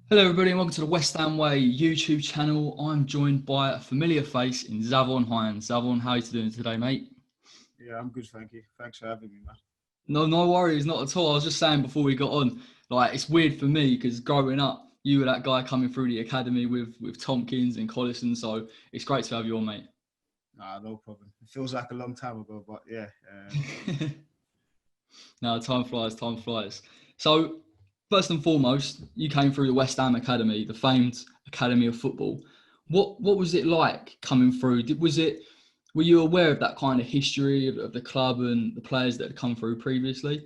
Hello everybody and welcome to the West Ham Way YouTube channel. I'm joined by a familiar face in Zavon Hines. Zavon, how are you doing today, mate? Yeah, I'm good, thank you. Thanks for having me, man. No worries, not at all. I was just saying before we got on, like it's weird for me because growing up, you were that guy coming through the academy with Tompkins and Colliton, so it's great to have you on, mate. Nah, no problem. It feels like a long time ago, but yeah. No, time flies, time flies. So, first and foremost, you came through the West Ham Academy, the famed Academy of Football. What was it like coming through? Were you aware of that kind of history of the club and the players that had come through previously?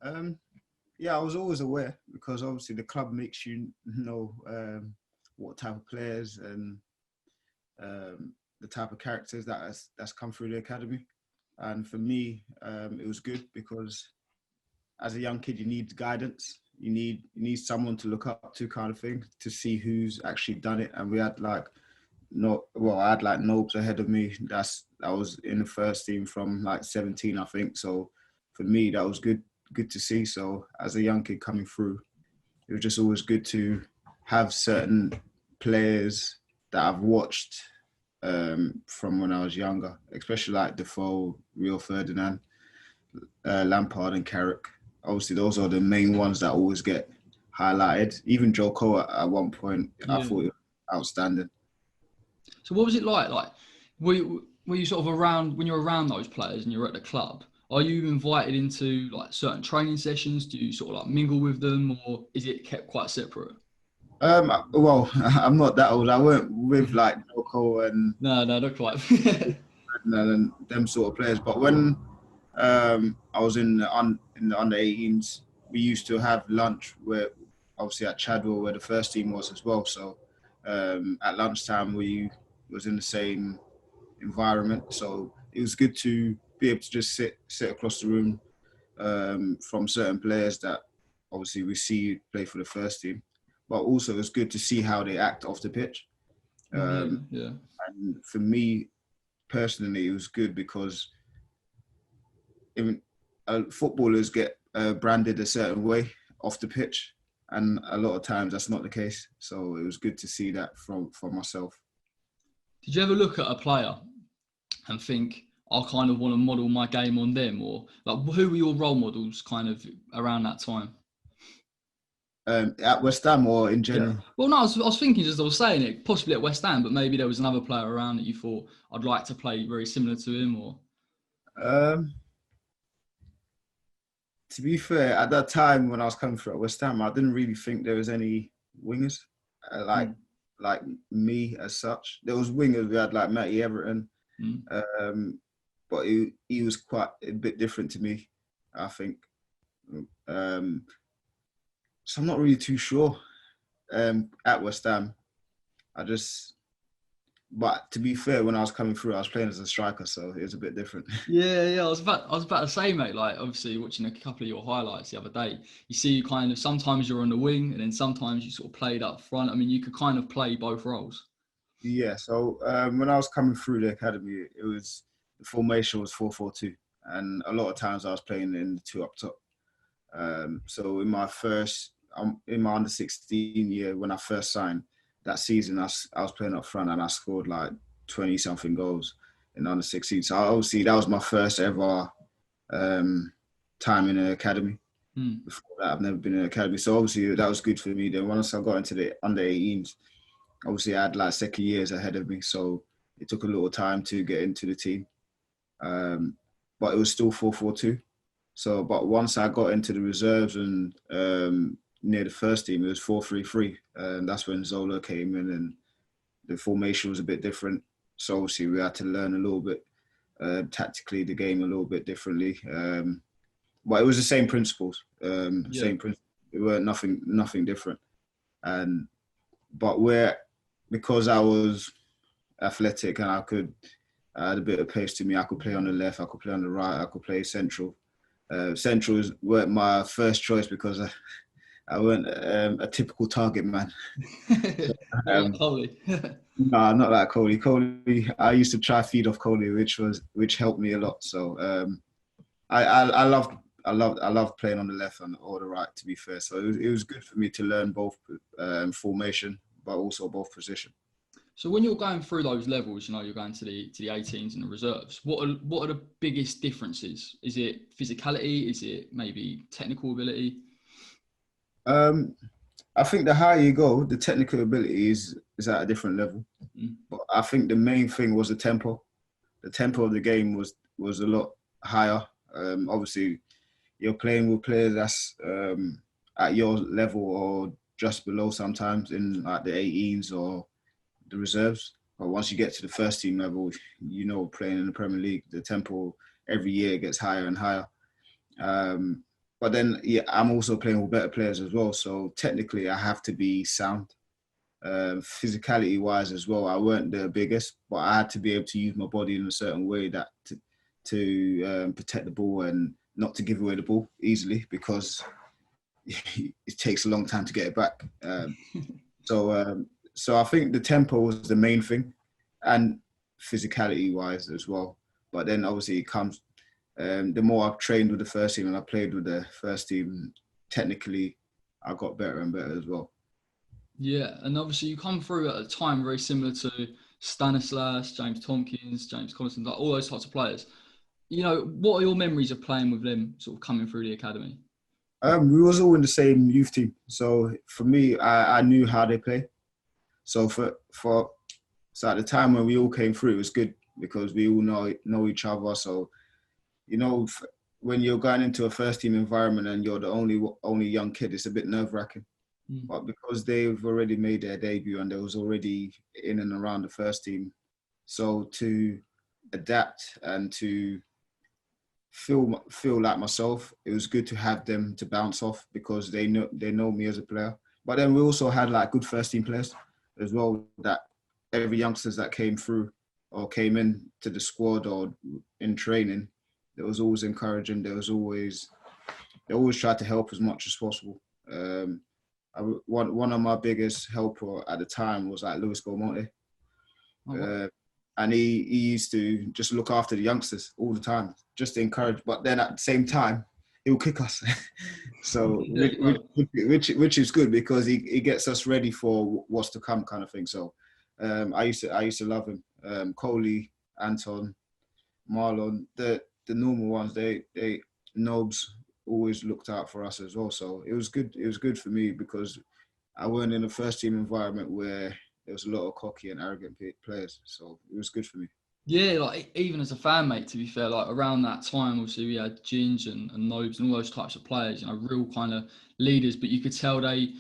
Um, yeah, I was always aware because obviously the club makes you know what type of players and the type of characters that's come through the academy. And for me, it was good because as a young kid, you need guidance. You need someone to look up to, kind of thing, to see who's actually done it. And we had I had like Nobes ahead of me. That was in the first team from like 17, I think. So for me, that was good to see. So as a young kid coming through, it was just always good to have certain players that I've watched from when I was younger, especially like Defoe, Rio Ferdinand, Lampard and Carrick. Obviously, those are the main ones that always get highlighted. Even Joe Cole at one point, I Yeah. thought it was outstanding. So what was it like? Like, were you sort of around when you're around those players and you're at the club? Are you invited into like certain training sessions? Do you sort of like mingle with them, or is it kept quite separate? Well, I'm not that old. I weren't with like Joe Cole No, not quite. and them sort of players. But when I was in the under 18s, we used to have lunch where obviously at Chadwell where the first team was as well. So at lunchtime we was in the same environment. So it was good to be able to just sit across the room from certain players that obviously we see play for the first team. But also it's good to see how they act off the pitch. Yeah, Um, yeah. and for me personally, it was good because even footballers get branded a certain way off the pitch, and a lot of times that's not the case. So it was good to see that from myself. Did you ever look at a player and think, I kind of want to model my game on them, or like who were your role models kind of around that time? At West Ham or in Yeah. general. Well, no, I was thinking as I was saying it, possibly at West Ham, but maybe there was another player around that you thought I'd like to play very similar to him, or Um, to be fair, at that time when I was coming through at West Ham, I didn't really think there was any wingers uh, like mm, like me as such. There was wingers. We had like Matty Everton, mm. um, but he was quite a bit different to me, I think. Um, so I'm not really too sure. At West Ham, I just. But to be fair, when I was coming through, I was playing as a striker, so it was a bit different. Yeah. I was about to say, mate. Like, obviously, watching a couple of your highlights the other day, you see you kind of sometimes you're on the wing, and then sometimes you sort of played up front. I mean, you could kind of play both roles. Yeah, so when I was coming through the academy, it was the formation was 4-4-2, and a lot of times I was playing in the two up top. So in my under 16 year when I first signed that season, I was playing up front and I scored like 20 something goals in under 16. So obviously that was my first ever time in an academy. Mm. Before that, I've never been in an academy, so obviously that was good for me. Then once I got into the under 18s, obviously I had like second years ahead of me, so it took a little time to get into the team. Um, but it was still 4-4-2. So, but once I got into the reserves and near the first team, it was 4-3-3, and that's when Zola came in, and the formation was a bit different. So obviously we had to learn a little bit tactically the game a little bit differently. But it was the same principles, Yeah. same principles. It weren't nothing different. And but where because I was athletic and I had a bit of pace to me. I could play on the left, I could play on the right, I could play central. Centrals weren't my first choice because I weren't a typical target man. Not like Um, Coley. no, not like Coley. Coley, I used to try feed off Coley, which helped me a lot. So I loved I love playing on the left and or the right. To be fair, so it was good for me to learn both formation, but also both position. So when you're going through those levels, you're going to the 18s and the reserves. What are the biggest differences? Is it physicality? Is it maybe technical ability? I think the higher you go, the technical ability is at a different level. But I think the main thing was the tempo. The tempo of the game was a lot higher. Obviously, you're playing with players that's at your level or just below sometimes in like the 18s or the reserves. But once you get to the first team level, playing in the Premier League, the tempo every year gets higher and higher. But then, I'm also playing with better players as well. So technically, I have to be sound. Physicality-wise as well, I weren't the biggest, but I had to be able to use my body in a certain way that to protect the ball and not to give away the ball easily because it takes a long time to get it back. So I think the tempo was the main thing, and physicality-wise as well. But then obviously it comes. The more I've trained with the first team and I played with the first team, technically, I got better and better as well. Yeah, and obviously you come through at a time very similar to Stanislas, James Tompkins, James Colliton, like all those types of players. What are your memories of playing with them sort of coming through the academy? We was all in the same youth team. So for me, I knew how they play. So so at the time when we all came through, it was good because we all know each other. So, when you're going into a first team environment and you're the only young kid, it's a bit nerve wracking. But because they've already made their debut and they was already in and around the first team, so to adapt and to feel like myself, it was good to have them to bounce off because they know me as a player. But then we also had like good first team players as well, that every youngsters that came through or came in to the squad or in training, it was always encouraging. They always tried to help as much as possible. One of my biggest helper at the time was like Luis Belmonte. And he used to just look after the youngsters all the time, just to encourage. But then at the same time, he will kick us. So which is good because he gets us ready for what's to come, kind of thing. So I used to love him. Coley, Anton, Marlon, the normal ones. They Nobes always looked out for us as well. So it was good. It was good for me because I weren't in a first team environment where there was a lot of cocky and arrogant players. So it was good for me. Yeah, like even as a fan, mate, to be fair, like around that time, obviously we had Ginge and Nobes and all those types of players, real kind of leaders, but you could tell they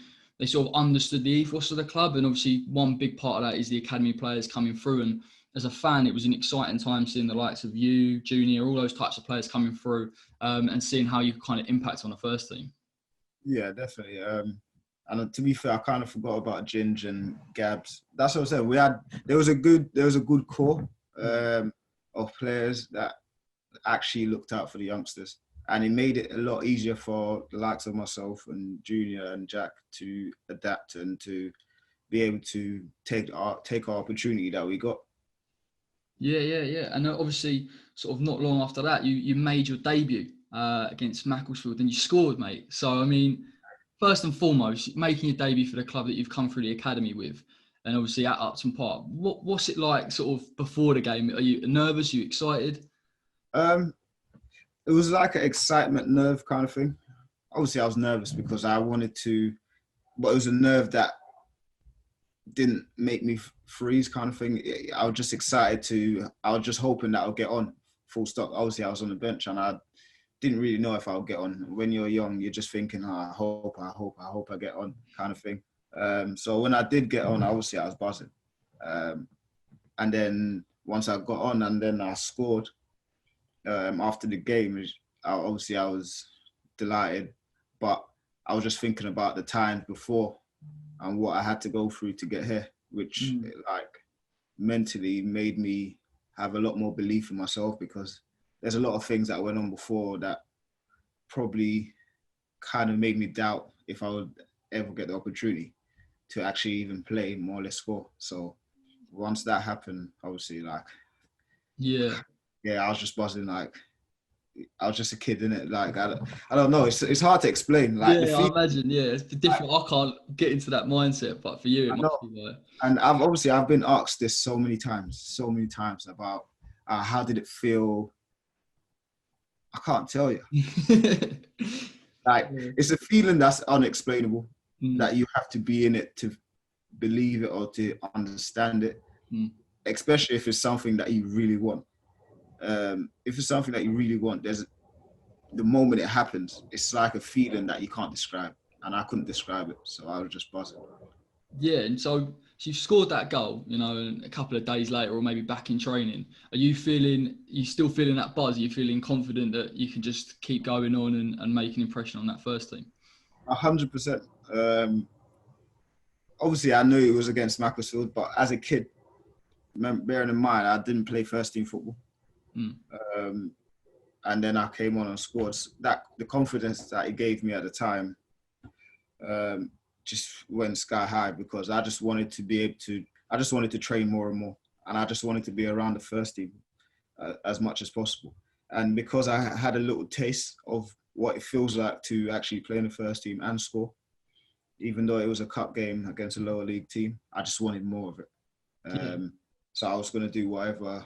sort of understood the ethos of the club. And obviously one big part of that is the academy players coming through. And as a fan, it was an exciting time seeing the likes of you, Junior, all those types of players coming through and seeing how you kind of impact on the first team. Yeah, definitely. And to be fair, I kind of forgot about Ginge and Gabs. That's what I said. There was a good core of players that actually looked out for the youngsters, and it made it a lot easier for the likes of myself and Junior and Jack to adapt and to be able to take our opportunity that we got. Yeah. And obviously, sort of not long after that, you made your debut against Macclesfield and you scored, mate. So, I mean, first and foremost, making your debut for the club that you've come through the academy with, and obviously at Upton Park. What's it like sort of before the game? Are you nervous? Are you excited? It was like an excitement nerve kind of thing. Obviously, I was nervous because I wanted to, but it was a nerve that didn't make me freeze kind of thing. I was just excited I was just hoping that I'll get on, full stop. Obviously, I was on the bench and I didn't really know if I'll get on. When you're young, you're just thinking, I hope I get on kind of thing. So when I did get on, obviously I was buzzing. And then once I got on and then I scored after the game, I was delighted, but I was just thinking about the times before and what I had to go through to get here, which like mentally made me have a lot more belief in myself because there's a lot of things that went on before that probably kind of made me doubt if I would ever get the opportunity to actually even play, more or less score. So once that happened, obviously, like, Yeah, I was just buzzing. Like, I was just a kid, innit? Like I don't know. It's hard to explain. Like the Yeah, I feeling. imagine. Yeah, it's different. I can't get into that mindset, but for you, it I must know. be like. And I've been asked this so many times about how did it feel. I can't tell you. Like Yeah. it's a feeling that's unexplainable. Mm, That you have to be in it to believe it or to understand it. mm. Especially if it's something that you really want. If it's something that you really want, there's the moment it happens, it's like a feeling that you can't describe, and I couldn't describe it, so I was just buzzing. Yeah, and so you scored that goal, you know, and a couple of days later, or maybe back in training. Are you still feeling that buzz? Are you feeling confident that you can just keep going on and make an impression on that first team? 100%. Obviously, I knew it was against Macclesfield, but as a kid, bearing in mind, I didn't play first team football. Mm. And then I came on and scored. That the confidence that it gave me at the time just went sky high because I just wanted to be able to. I just wanted to train more and more, and I just wanted to be around the first team as much as possible. And because I had a little taste of what it feels like to actually play in the first team and score, even though it was a cup game against a lower league team, I just wanted more of it. Yeah. So I was going to do whatever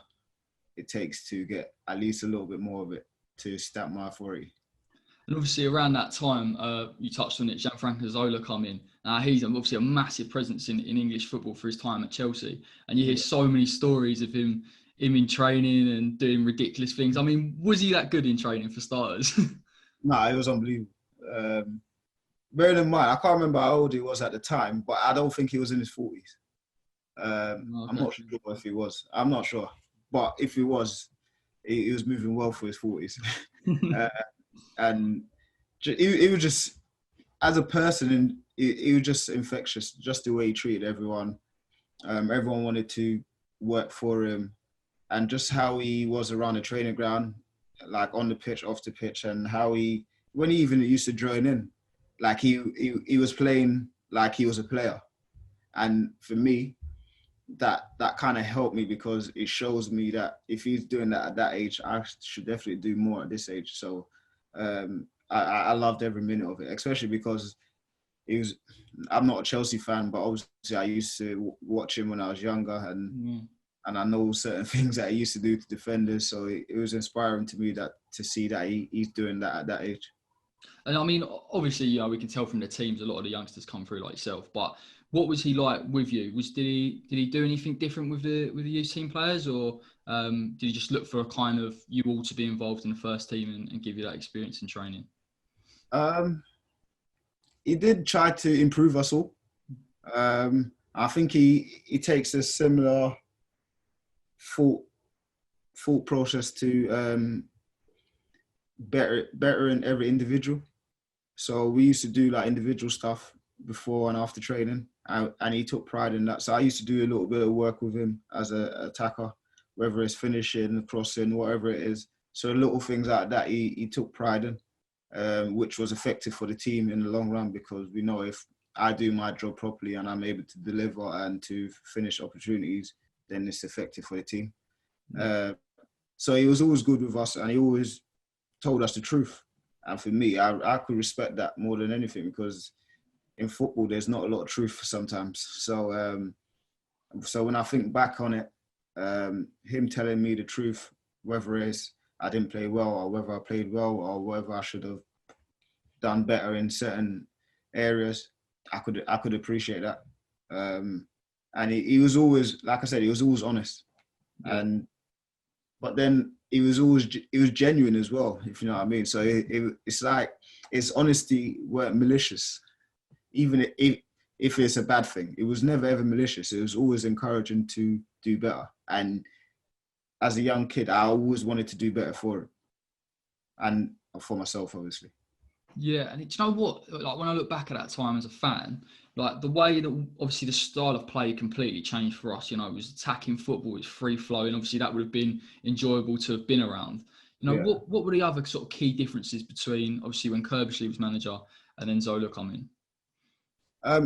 it takes to get at least a little bit more of it to stamp my authority. And obviously around that time, you touched on it, Gianfranco Zola come in. He's obviously a massive presence in English football for his time at Chelsea. And you hear so many stories of him in training and doing ridiculous things. I mean, was he that good in training for starters? No, it was unbelievable. Bearing in mind, I can't remember how old he was at the time, but I don't think he was in his 40s. I'm Okay. not sure if he was. I'm not sure. But if he was, he was moving well for his 40s. And he was just, as a person, and he was just infectious, just the way he treated everyone. Everyone wanted to work for him, and just how he was around the training ground, like on the pitch, off the pitch, and how when he even used to join in, like he was playing like he was a player. And for me, that kind of helped me because it shows me that if he's doing that at that age, I should definitely do more at this age. So I loved every minute of it, especially because he was. I'm not a Chelsea fan, but obviously I used to watch him when I was younger, and I know certain things that he used to do to defenders. So it was inspiring to me to see that he's doing that at that age. And I mean, obviously, you know, we can tell from the teams a lot of the youngsters come through like yourself. But what was he like with you? Did he do anything different with the youth team players, or did he just look for a kind of you all to be involved in the first team and give you that experience in training? He did try to improve us all. I think he takes a similar thought process to better in every individual. So we used to do like individual stuff before and after training, and he took pride in that. So I used to do a little bit of work with him as an attacker, whether it's finishing, crossing, whatever it is. So little things like that he took pride in, which was effective for the team in the long run because we know if I do my job properly and I'm able to deliver and to finish opportunities, then it's effective for the team. So he was always good with us, and he always told us the truth. And for me, I could respect that more than anything because in football, there's not a lot of truth sometimes. So so when I think back on it, him telling me the truth, whether it's I didn't play well or whether I played well or whether I should have done better in certain areas, I could appreciate that. And he was always, like I said, he was always honest. Yeah. But then he was genuine as well, if you know what I mean. So it's like his honesty weren't malicious, even if it's a bad thing. It was never ever malicious. It was always encouraging to do better. And as a young kid, I always wanted to do better for him and for myself, obviously. Yeah, and do you know what? Like when I look back at that time as a fan, like the way that obviously the style of play completely changed for us. You know, it was attacking football, it's free flowing. Obviously, that would have been enjoyable to have been around. You know, Yeah. what were the other sort of key differences between obviously when Kirbishley was manager and then Zola come in?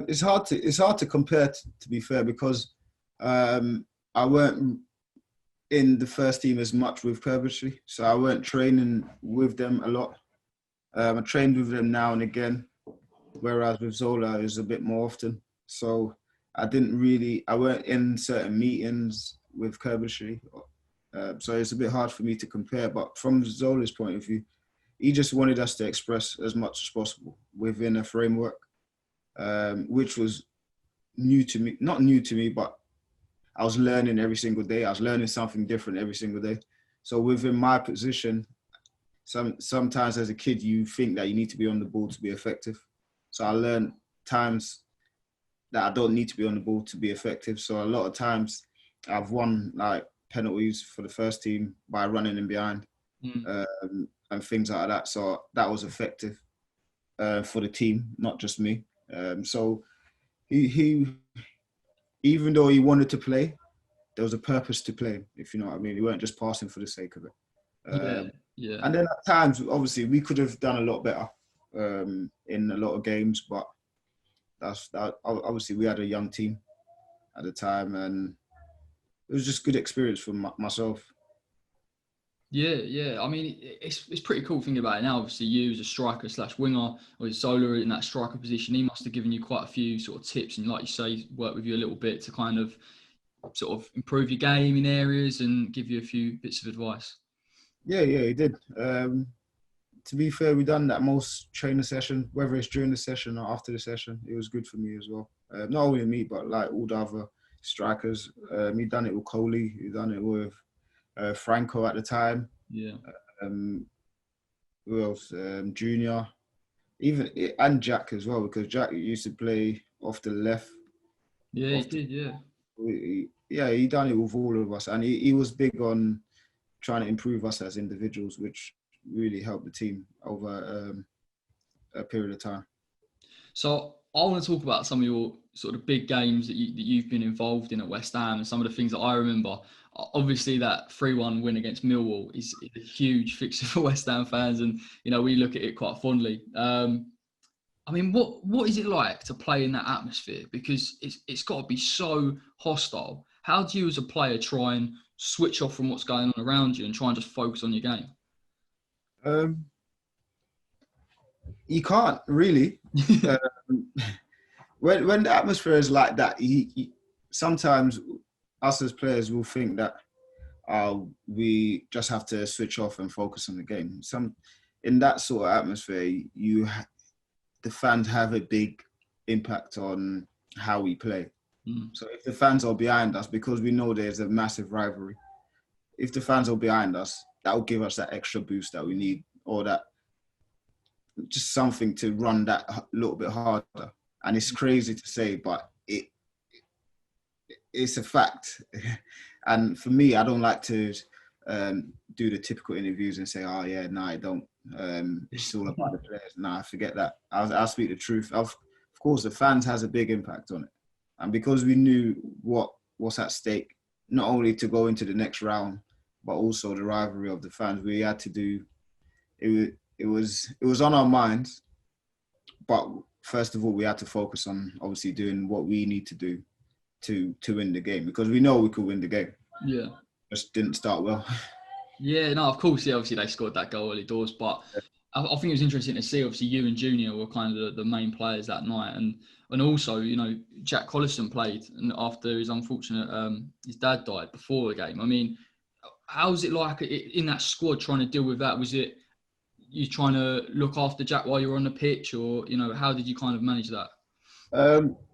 It's hard to compare, to be fair, because I weren't in the first team as much with Purposely, so I weren't training with them a lot. I trained with them now and again, whereas with Zola it was a bit more often. So I weren't in certain meetings with Purposely. So it's a bit hard for me to compare. But from Zola's point of view, he just wanted us to express as much as possible within a framework, which was new to me. Not new to me, but I was learning every single day. I was learning something different every single day. So within my position, sometimes as a kid, you think that you need to be on the ball to be effective. So I learned times that I don't need to be on the ball to be effective. So a lot of times I've won like penalties for the first team by running in behind and things like that. So that was effective for the team, not just me. So he even though he wanted to play, there was a purpose to play, if you know what I mean. He weren't just passing for the sake of it. Yeah. And then at times, obviously, we could have done a lot better in a lot of games, but obviously we had a young team at the time, and it was just good experience for myself. Yeah. I mean, it's pretty cool thinking about it now. Obviously, you as a striker / winger, or Zola in that striker position, he must have given you quite a few sort of tips, and like you say, worked with you a little bit to kind of sort of improve your game in areas and give you a few bits of advice. Yeah, he did. To be fair, we done that most trainer session, whether it's during the session or after the session. It was good for me as well. Not only me, but like all the other strikers. He done it with Coley. He done it with Franco at the time. Yeah. Who else? Junior. And Jack as well, because Jack used to play off the left. Yeah, he did, yeah. He done it with all of us. And he was big on trying to improve us as individuals, which really helped the team over a period of time. So I want to talk about some of your sort of big games that you've been involved in at West Ham and some of the things that I remember. Obviously, that 3-1 win against Millwall is a huge fixture for West Ham fans, and we look at it quite fondly. I mean, what is it like to play in that atmosphere? Because it's got to be so hostile. How do you, as a player, try and switch off from what's going on around you and try and just focus on your game? You can't really. When the atmosphere is like that, sometimes us as players will think that we just have to switch off and focus on the game. In that sort of atmosphere, the fans have a big impact on how we play. So if the fans are behind us, because we know there's a massive rivalry, if the fans are behind us, that will give us that extra boost that we need, or that just something to run that a little bit harder. And it's crazy to say, but it's a fact. And for me, I don't like to do the typical interviews and say, oh yeah, no, I don't. It's all about the players. No, I forget that. I'll speak the truth. Of course, the fans has a big impact on it. And because we knew what's at stake, not only to go into the next round, but also the rivalry of the fans, we had to do it. It was on our minds, but first of all, we had to focus on obviously doing what we need to do to win the game, because we know we could win the game. Yeah, just didn't start well. Yeah, no, of course. Yeah, obviously they scored that goal early doors, but I think it was interesting to see. Obviously, you and Junior were kind of the main players that night, and also Jack Colliton played, and after his unfortunate his dad died before the game. I mean, how was it like in that squad trying to deal with that? Was it you trying to look after Jack while you were on the pitch, or how did you kind of manage that?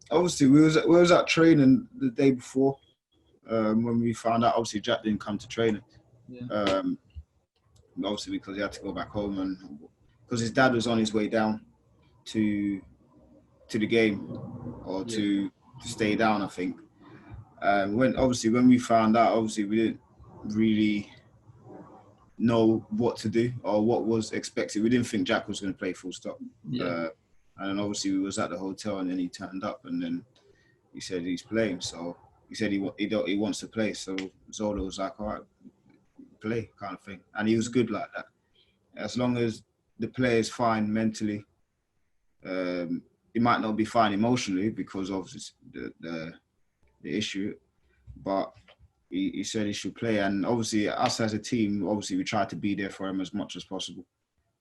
Obviously, we was at training the day before when we found out. Obviously, Jack didn't come to training. Yeah. Obviously, because he had to go back home, and because his dad was on his way down to the game, or to stay down, I think. When we found out, obviously we didn't really know what to do or what was expected. We didn't think Jack was going to play full stop. Yeah. And then obviously we was at the hotel, and then he turned up, and then he said he's playing. So he said he wants to play. So Zola was like, all right, play, kind of thing. And he was good like that. As long as the player is fine mentally, he might not be fine emotionally because of the issue, but he said he should play. And obviously, us as a team, obviously we tried to be there for him as much as possible.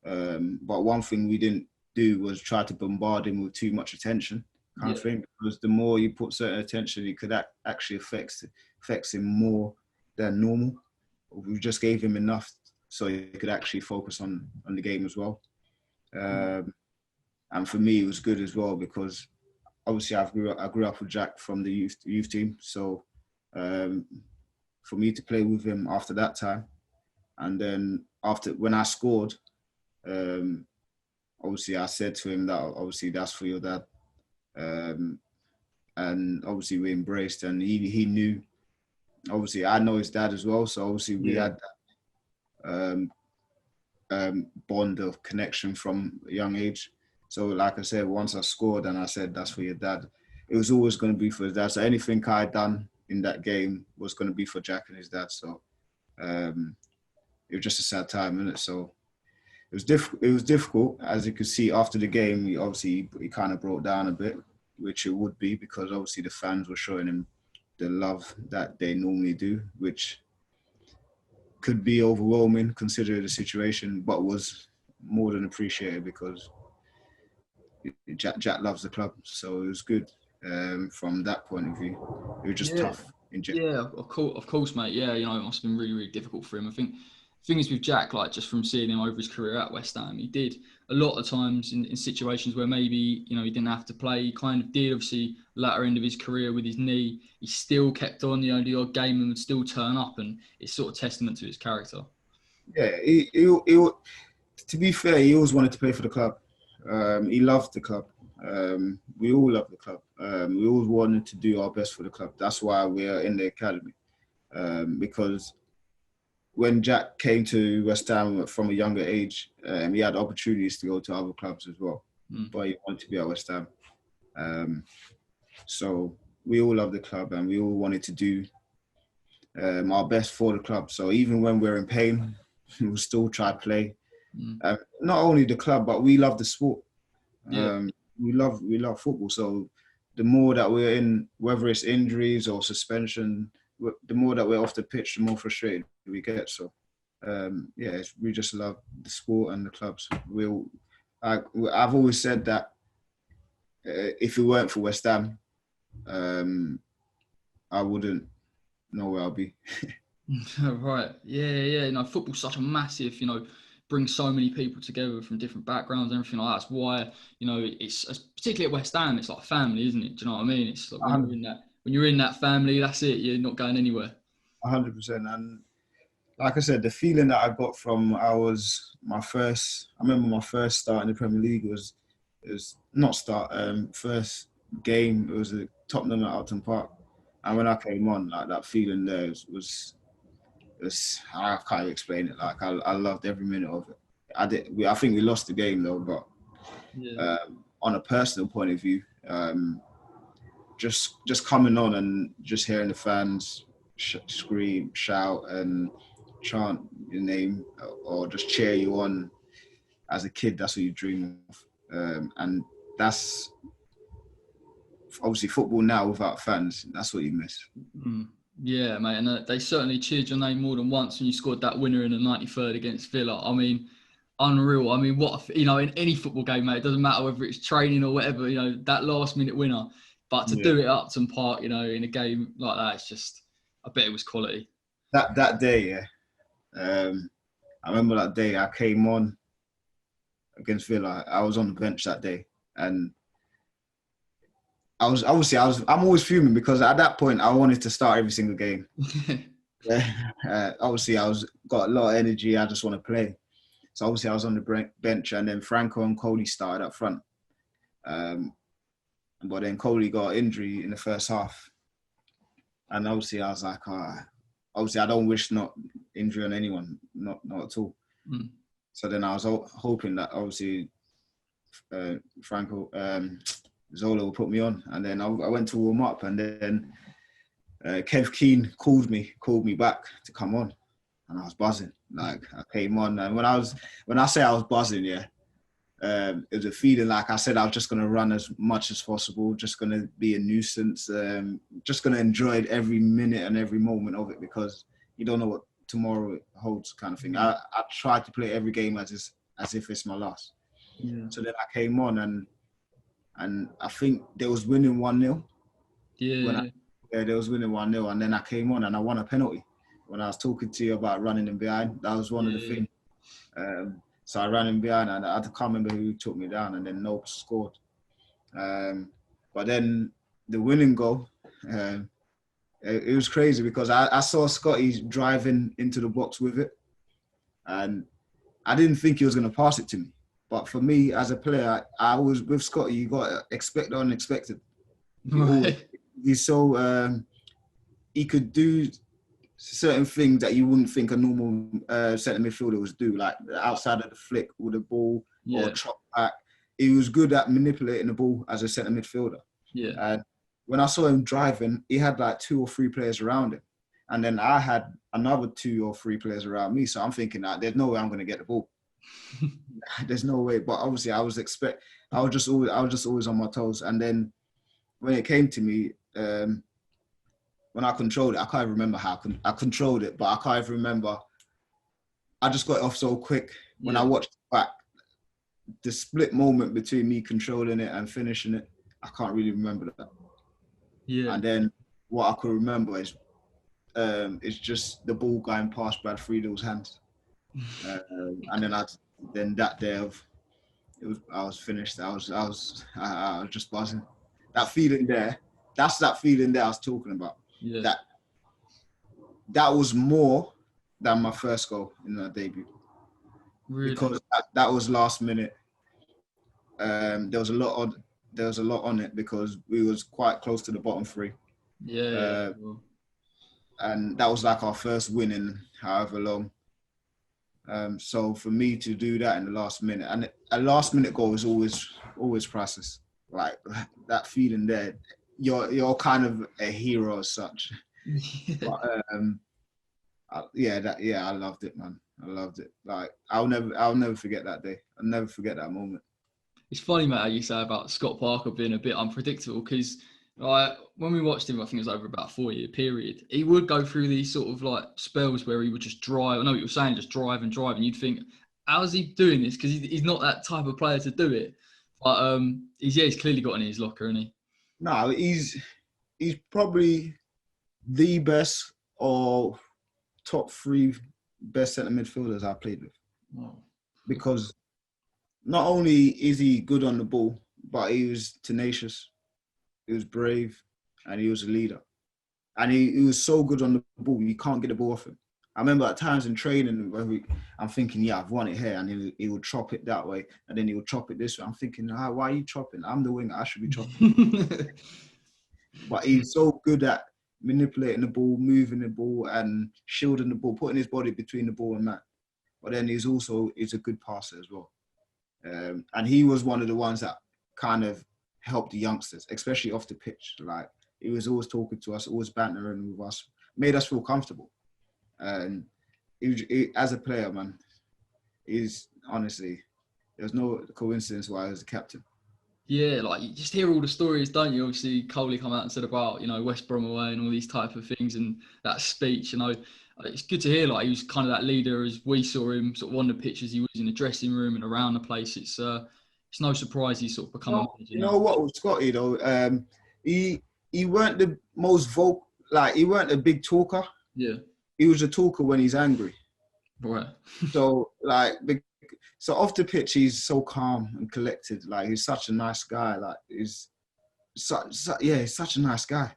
But one thing we didn't do was try to bombard him with too much attention, kind of thing. Because the more you put certain attention, it could actually affects him more than normal. We just gave him enough so he could actually focus on the game as well. And for me, it was good as well because obviously I grew up with Jack from the youth team. So for me to play with him after that time, and then after when I scored, obviously I said to him that obviously that's for your dad, and obviously we embraced, and he knew. Obviously I know his dad as well, so obviously we had that bond of connection from a young age. So like I said, once I scored and I said that's for your dad, it was always going to be for his dad. So anything I had done in that game was going to be for Jack and his dad. So it was just a sad time, innit? So it was difficult, as you could see after the game. He kind of broke down a bit, which it would be because obviously the fans were showing him the love that they normally do, which could be overwhelming considering the situation, but was more than appreciated because Jack loves the club. So it was good from that point of view. It was just tough in general. Yeah, of course, mate. Yeah, it must have been really, really difficult for him. I think the thing is with Jack, like just from seeing him over his career at West Ham, he did a lot of times in situations where maybe, he didn't have to play. He kind of did, obviously, latter end of his career with his knee. He still kept on, the odd game and would still turn up, and it's sort of testament to his character. Yeah, he to be fair, he always wanted to play for the club. He loved the club. We all love the club. We always wanted to do our best for the club. That's why we're in the academy. Because when Jack came to West Ham from a younger age, he had opportunities to go to other clubs as well. But he wanted to be at West Ham. So we all love the club and we all wanted to do our best for the club. So even when we're in pain, we'll still try to play. Not only the club, but we love the sport. We love football. So the more that we're in, whether it's injuries or suspension, the more that we're off the pitch, the more frustrated we get. So we just love the sport and the clubs. I've always said that if it weren't for West Ham, I wouldn't know where I'll be. Right. Yeah. Football's such a massive, brings so many people together from different backgrounds and everything like that. That's why, it's particularly at West Ham, it's like family, isn't it? Do you know what I mean? It's like when you're in that family, that's it. You're not going anywhere. 100%. And like I said, the feeling that I got from I remember my first start in the Premier League was first game. It was a Tottenham at Upton Park. And when I came on, like that feeling there was I can't explain it. Like I loved every minute of it. I think we lost the game though, but on a personal point of view, just coming on and just hearing the fans scream, shout, and chant your name or just cheer you on as a kid, that's what you dream of. And that's obviously football now without fans. That's what you miss. Yeah, mate, and they certainly cheered your name more than once when you scored that winner in the 93rd against Villa. I mean, unreal. I mean, in any football game, mate, it doesn't matter whether it's training or whatever, that last minute winner. But to do it at Upton Park, in a game like that, it's just, I bet it was quality. That day, I remember that day I came on against Villa. I was on the bench that day, and I'm always fuming because at that point I wanted to start every single game. Obviously got a lot of energy. I just want to play. So obviously I was on the bench, and then Franco and Coley started up front. But then Coley got an injury in the first half, and obviously I was like, obviously I don't wish not injury on anyone, not at all. So then I was hoping that obviously Franco Zola will put me on, and then I went to warm up, and then Kev Keane called me back to come on, and I was buzzing. Like I came on, and when I say I was buzzing, It was a feeling like I said I was just going to run as much as possible, just going to be a nuisance, just going to enjoy every minute and every moment of it because you don't know what tomorrow holds, kind of thing. I tried to play every game as if it's my last. Yeah. So then I came on and I think they was winning 1-0. Yeah. They was winning 1-0, and then I came on and I won a penalty. When I was talking to you about running in behind, that was one of the things. So I ran in behind, and I can't remember who took me down, and then Nope scored. But then the winning goal, it was crazy because I saw Scotty driving into the box with it, and I didn't think he was going to pass it to me. But for me, as a player, I was with Scotty. You got to expect the unexpected. He's so he could do certain things that you wouldn't think a normal centre midfielder would do, like outside of the flick with the ball or chop back. He was good at manipulating the ball as a centre midfielder. Yeah. And when I saw him driving, he had like 2 or 3 players around him. And then I had another 2 or 3 players around me. So I'm thinking that there's no way I'm going to get the ball. There's no way. But obviously I was just always on my toes. And then when it came to me, when I controlled it, I can't even remember how I controlled it, but I can't even remember. I just got it off so quick. When I watched it back, the split moment between me controlling it and finishing it, I can't really remember that. Yeah. And then what I could remember is just the ball going past Brad Friedel's hands. And then that day I was finished. I was just buzzing. That feeling there, that's that feeling there I was talking about. Yeah. That was more than my first goal in that debut. Really? Because that was last minute. There was a lot on it because we was quite close to the bottom 3. Yeah. And that was like our first win in however long. So for me to do that in the last minute, and a last minute goal is always priceless. Like that feeling there, you're kind of a hero as such. But, I loved it, man. I loved it. Like I'll never forget that day. I'll never forget that moment. It's funny, mate, how you say about Scott Parker being a bit unpredictable because when we watched him, I think it was over about a 4-year period, he would go through these sort of like spells where he would just drive. I know what you were saying, just drive and drive. And you'd think, how's he doing this? Because he's not that type of player to do it. But he's clearly got it in his locker, isn't he? No, he's probably the best or top 3 best centre midfielders I played with. Wow. Because not only is he good on the ball, but he was tenacious, he was brave, and he was a leader. And he was so good on the ball, you can't get the ball off him. I remember at times in training where I'm thinking, I've won it here, and he would chop it that way, and then he would chop it this way. I'm thinking, why are you chopping? I'm the winger, I should be chopping. But he's so good at manipulating the ball, moving the ball, and shielding the ball, putting his body between the ball and that. But then he's a good passer as well. And he was one of the ones that kind of helped the youngsters, especially off the pitch. Like he was always talking to us, always bantering with us, made us feel comfortable. And he, as a player, man, he's honestly, there's no coincidence why he was the captain. Yeah, like you just hear all the stories, don't you? Obviously, Coley come out and said about, West Brom away and all these type of things and that speech, it's good to hear like he was kind of that leader as we saw him sort of on the pitch as he was in the dressing room and around the place. It's no surprise he's sort of become a manager. You know what with Scotty though? He weren't the most vocal, like he weren't a big talker. Yeah. He was a talker when he's angry. Right. So off the pitch, he's so calm and collected. Like he's such a nice guy. Like he's such a nice guy.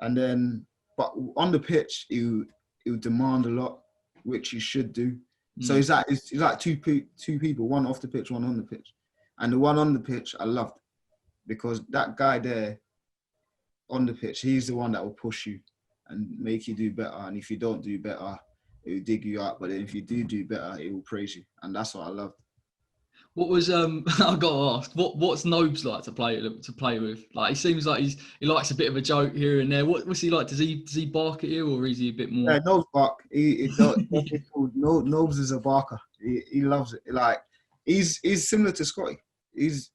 And then, but on the pitch, he would demand a lot, which he should do. So he's like two people, one off the pitch, one on the pitch. And the one on the pitch, I loved because that guy there on the pitch, he's the one that will push you and make you do better. And if you don't do better, it will dig you up. But then if you do better, it will praise you. And that's what I loved. What was I've got to ask, what's Nobes like to play with? Like he seems like he likes a bit of a joke here and there. What's he like? Does he bark at you or is he a bit more? Yeah, Nobes bark. Nobes is a barker. He loves it. Like he's similar to Scotty. He's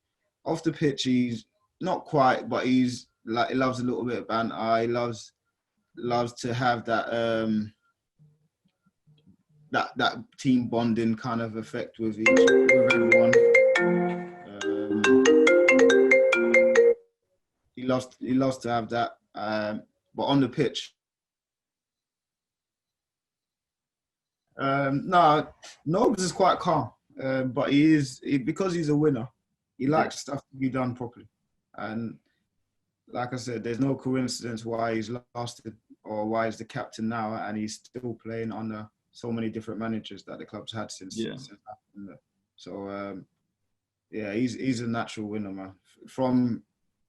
off the pitch. He's not quite, but he's like he loves a little bit of banter. He loves to have that team bonding kind of effect with everyone. He loves to have that. But on the pitch, Nobes is quite calm. But because he's a winner, he likes stuff to be done properly. And like I said, there's no coincidence why he's lasted or why he's the captain now, and he's still playing under so many different managers that the club's had since. So he's a natural winner, man. From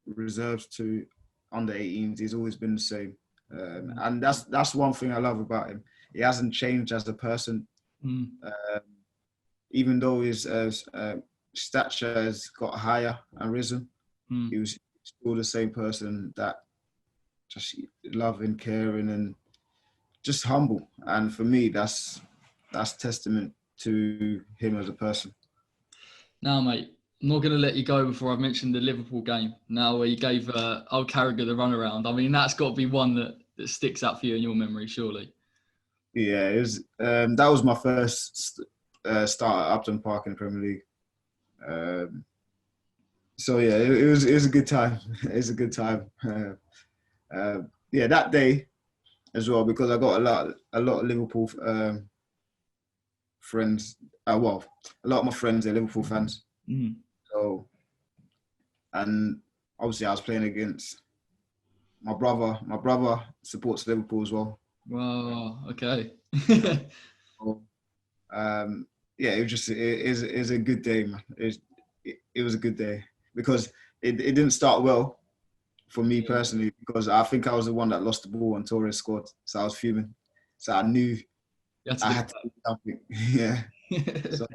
reserves to under 18s, he's always been the same, and that's one thing I love about him. He hasn't changed as a person, even though his stature has got higher and risen. He was still the same person, that just loving, caring, and just humble. And for me, that's testament to him as a person. Now, mate, I'm not going to let you go before I've mentioned the Liverpool game. Now, where you gave old Carragher the runaround. I mean, that's got to be one that sticks out for you in your memory, surely. Yeah, it was. That was my first start at Upton Park in the Premier League. So yeah, it was a good time. It was a good time. That day as well, because I got a lot of Liverpool friends. A lot of my friends are Liverpool fans. So, and obviously I was playing against my brother. My brother supports Liverpool as well. Wow. Okay. So, it was just it is a good day, man. It was a good day because it didn't start well for me personally, because I think I was the one that lost the ball when Torres scored, so I was fuming. So I knew I had to do something. Yeah. So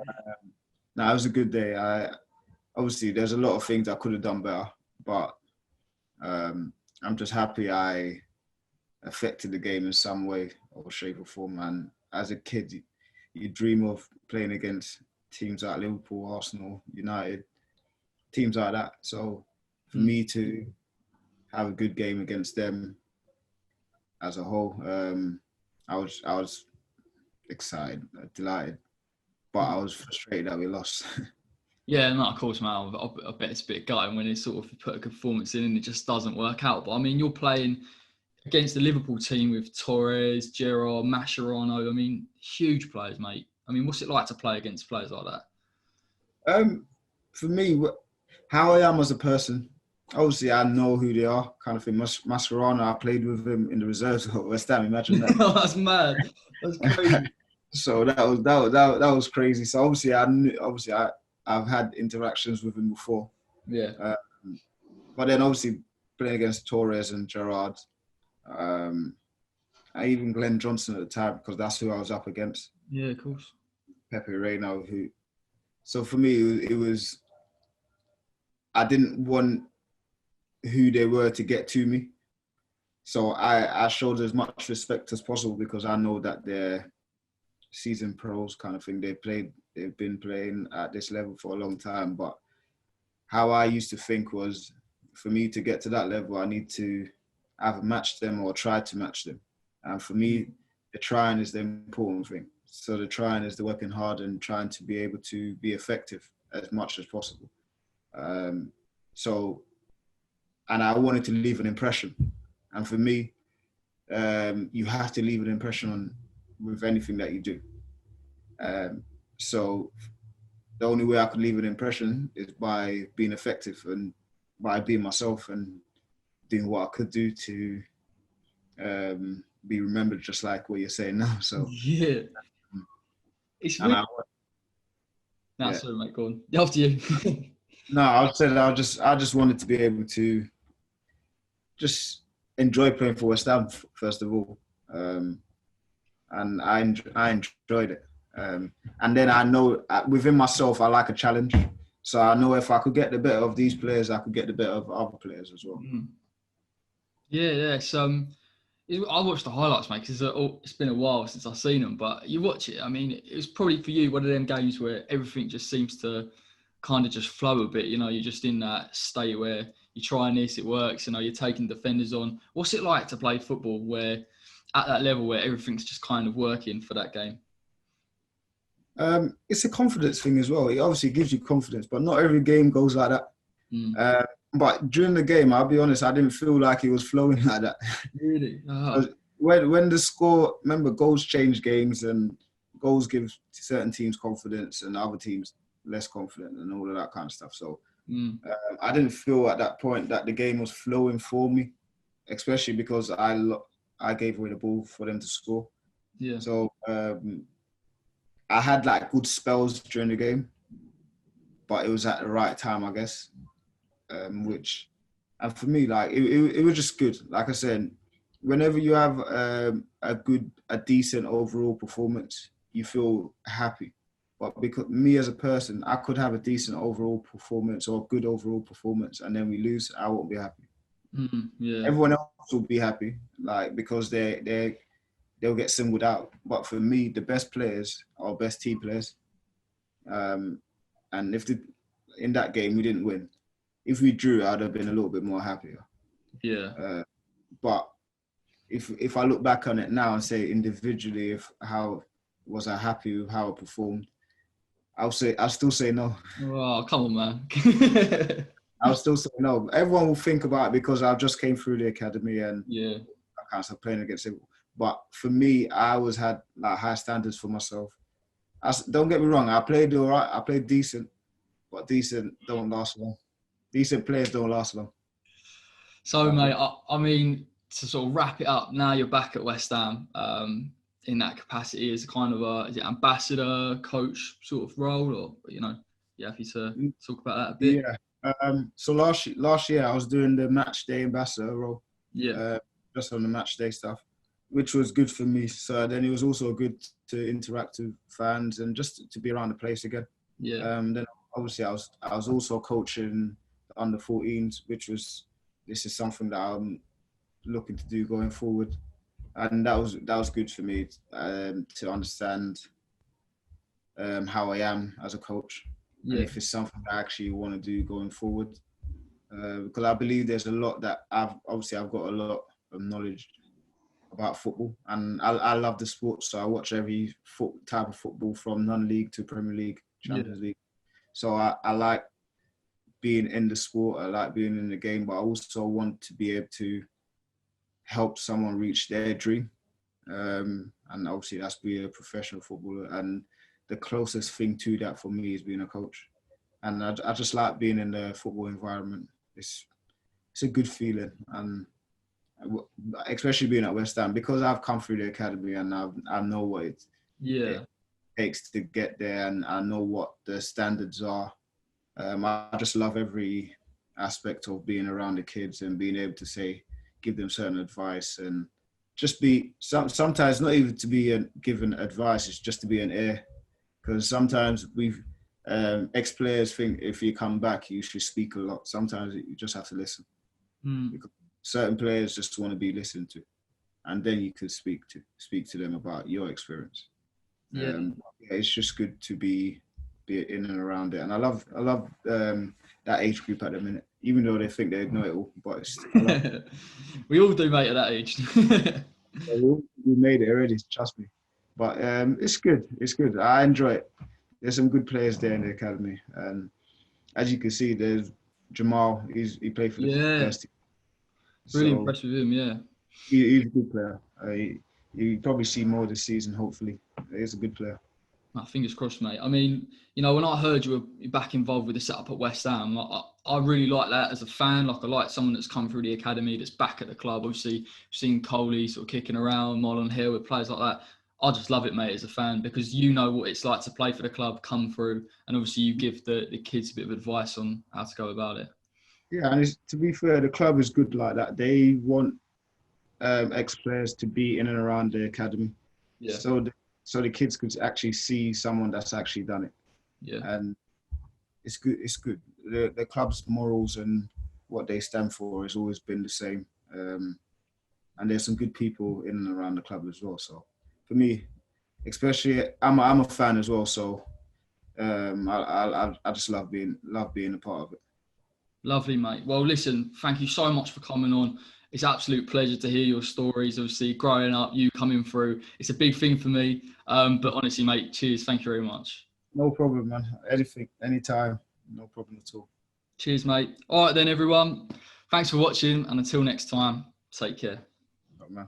it was a good day. Obviously there's a lot of things I could have done better, but I'm just happy I affected the game in some way or shape or form. And as a kid, you dream of playing against teams like Liverpool, Arsenal, United, teams like that. So for me to have a good game against them as a whole, I was excited, delighted, but I was frustrated that we lost. Yeah, no, of course, man. I bet it's a bit gutting when they sort of put a good performance in and it just doesn't work out. But I mean, you're playing against the Liverpool team with Torres, Gerrard, Mascherano. I mean, huge players, mate. I mean, what's it like to play against players like that? For me, how I am as a person, obviously I know who they are, kind of thing. Mascherano, I played with him in the reserves at West Ham. Imagine that. Oh, that's mad. That's crazy. So that was crazy. So obviously I've had interactions with him before. Yeah. But then obviously playing against Torres and Gerrard, and even Glenn Johnson at the time, because that's who I was up against. Yeah, of course. Pepe Reina, so for me it was, I didn't want who they were to get to me. So I showed as much respect as possible, because I know that they're seasoned pros kind of thing. They've been playing at this level for a long time. But how I used to think was, for me to get to that level, I need to either match them or try to match them. And for me, the trying is the important thing. So the trying is the working hard and trying to be able to be effective as much as possible. And I wanted to leave an impression. And for me, you have to leave an impression with anything that you do. So the only way I could leave an impression is by being effective and by being myself and doing what I could do to be remembered, just like what you're saying now. So yeah, it's weird. Sorry, mate. Go on. After you. No, I said I just wanted to be able to just enjoy playing for West Ham first of all, and I enjoyed it. And then I know within myself I like a challenge, so I know if I could get the better of these players, I could get the better of other players as well. Yeah. I watched the highlights, mate, because it's been a while since I've seen them. But you watch it. I mean, it was probably for you one of them games where everything just seems to kind of just flow a bit. You know, you're just in that state where you're trying this, it works. You know, you're taking defenders on. What's it like to play football where at that level where everything's just kind of working for that game? It's a confidence thing as well. It obviously gives you confidence, but not every game goes like that. Mm. But during the game, I'll be honest, I didn't feel like it was flowing like that. Really? Oh. When the score, remember, goals change games, and goals give certain teams confidence and other teams less confident and all of that kind of stuff. So I didn't feel at that point that the game was flowing for me, especially because I gave away the ball for them to score. Yeah. So I had like good spells during the game, but it was at the right time, I guess. And for me, like it was just good. Like I said, whenever you have a decent overall performance, you feel happy. But because me as a person, I could have a decent overall performance or a good overall performance, and then we lose, I won't be happy. Yeah. Everyone else will be happy, like because they'll get singled out. But for me, the best players are best team players. And in that game we didn't win, if we drew, I'd have been a little bit more happier. Yeah. But if I look back on it now and say individually, how was I happy with how I performed, I'll still say no. Oh, come on, man. I'll still say no. Everyone will think about it because I just came through the academy and yeah, I can't stop playing against it. But for me, I always had like high standards for myself. Don't get me wrong, I played all right. I played decent, but decent don't last long. Decent players don't last long. So, mate, I mean, to sort of wrap it up, now you're back at West Ham in that capacity as a kind of is it ambassador, coach sort of role, or, you know, you happy to talk about that a bit? Yeah. So last year I was doing the match day ambassador role. Yeah. Just on the match day stuff, which was good for me. So then it was also good to interact with fans and just to be around the place again. Yeah. Then obviously I was also coaching the under 14s, this is something that I'm looking to do going forward, and that was good for me to understand how I am as a coach, and if it's something I actually want to do going forward, because I believe there's a lot that I've got a lot of knowledge about football, and I love the sport, so I watch every type of football from non-league to Premier League, Champions League. So I like being in the sport, I like being in the game, but I also want to be able to help someone reach their dream. And obviously that's being a professional footballer. And the closest thing to that for me is being a coach. And I just like being in the football environment. It's a good feeling. And especially being at West Ham, because I've come through the academy and I know what it takes to get there, and I know what the standards are. I just love every aspect of being around the kids and being able to give them certain advice, and just be sometimes not even to be given advice, it's just to be an ear, because sometimes ex-players think if you come back you should speak a lot. Sometimes you just have to listen, because certain players just want to be listened to, and then you could speak to them about your experience. It's just good to be in and around it, and I love that age group at the minute, even though they think they know it all, but we all do, mate, at that age. We made it already, trust me. But it's good. I enjoy it. There's some good players there in the academy, and as you can see, there's Jamal. He played for the first team. Really impressed with him. Yeah, he's a good player. You probably see more this season. Hopefully, he's a good player. Fingers crossed, mate. I mean, you know, when I heard you were back involved with the setup at West Ham, I really like that as a fan. Like, I like someone that's come through the academy, that's back at the club. Obviously, you've seen Coley sort of kicking around, Marlon Hill, with players like that. I just love it, mate, as a fan, because you know what it's like to play for the club, come through, and obviously you give the kids a bit of advice on how to go about it. Yeah, and to be fair, the club is good like that. They want ex-players to be in and around the academy. Yeah. So the kids could actually see someone that's actually done it. Yeah. And it's good. It's good. The club's morals and what they stand for has always been the same. and there's some good people in and around the club as well. So for me, especially, I'm a fan as well. So I just love being a part of it. Lovely, mate. Well, listen, thank you so much for coming on. It's an absolute pleasure to hear your stories. Obviously, growing up, you coming through, it's a big thing for me. But honestly, mate, cheers. Thank you very much. No problem, man. Anything, anytime. No problem at all. Cheers, mate. All right then, everyone. Thanks for watching, and until next time, take care. Right, man.